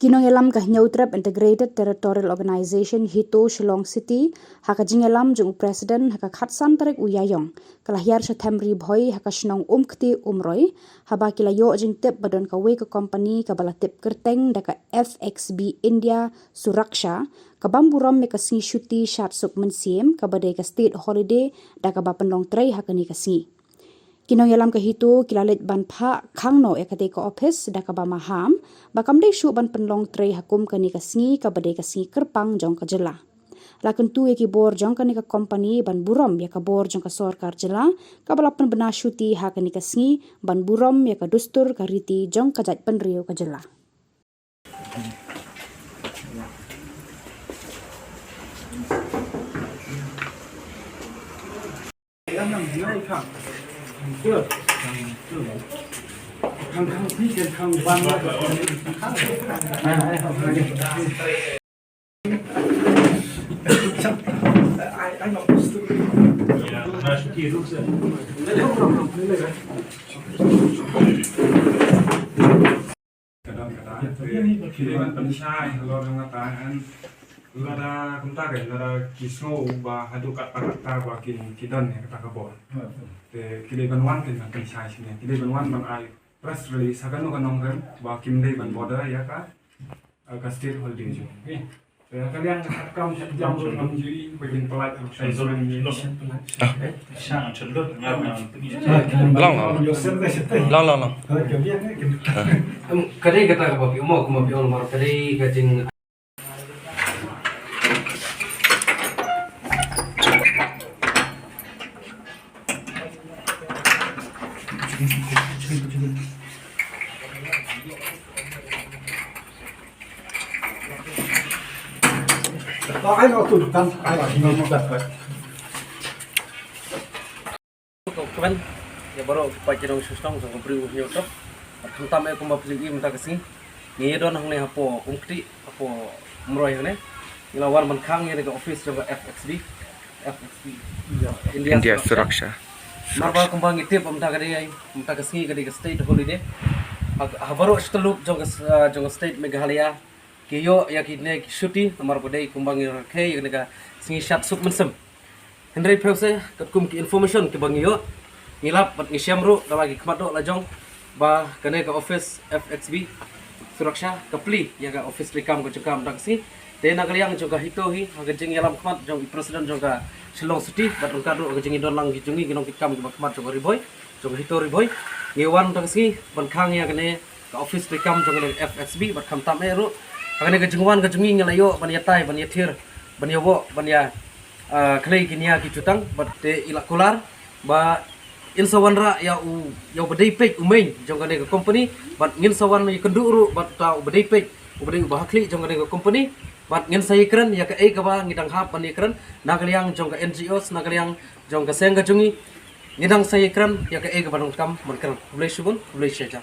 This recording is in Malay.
Kinongelam kah Nyautrap Integrated Territorial Organization Hito Shillong City haka jingelam jung presiden haka khatsan tarik uyayong kalahyar September boy haka shnong kti umroy haba kilayo jing tip badon kawe ke company kabala tip kerteng daka FXB India Suraksha kabamburam me kasni shuti shat suk mensiem kabade ka state holiday daka ba penlong tray haka ni kasni Kinongelam kahito kilalit ban pha khangno ekate ko office daka ba maham bakam dei shu ban penlong tray hakum kani kasngi ka bade kasngi kerpang jong ka jela lakun tu eki bor jong kani ka company ban buram ya ka bor jong ka sarkar jela ka balapan bena shuti ha kani kasngi ban buram ya ka dustur ka riti jong ka jat penrio ka jela Good. Khang phi khang ban I know this. Yeah, nice to hear you. Kadang-kadang kiriman pensyai kalau dengan tahan lada kumta kan lada kisno ba hadu kata ba kidan ya kata kabor te kile banwan kan pensyai sini kile banwan bang ai press release akan nong kan ba kimdei ban border ya ka state holiday jo te kalian kam jam rom juri begin pelat saya zoran ni sangat celur long kadai kata apa mau mar kadai kajing I know to kan Kapan ya baru pajero susong so beri YouTube tentang aku mau beli minta kesini ni don hang ne apo umkti apo mroy ne ilawan man khang ni ke office jo FXB India Suraksha marba kumbang itip minta kadi minta kesini kadi ke state holiday baru setelup jo state Meghalaya kiyo ya kini shuti nomor bodai kumbang ke ya ka singi shat suk mensem Henry Pelse kum ki information ke bangiyo ngilap pat ngisyamru lagi kemado lajong ba kane ka office FXB Suraksha kapli ya ka office rekam ko cekam taksi te nagaliang juga hitohi aga jing yalam kemat jong presiden juga Shillong City bat kado aga jing don lang gijungi ginong kikam ke kemat jong riboy jong hito riboy ngewan taksi ban khang ya kane ka office rekam jong FXB bat kam tam eru agane ka jingwan ka jungi ngelayo ban yatai ban yathir ban yobo ban ya klei kinia ki cutang bat te ilakular ba insawanra ya bedai pek umain jongane ke company bat ngin sawan ya kenduru bat ta bedai pek bedai bahakli jongane ke company bat ngin sai kran ya ke ka ba ngidang hap ban kran nagaliang jong ka NGOs nagaliang jong ka senga jungi ngidang sai kran ya ke ka ban kam ban kran boleh subun boleh syajar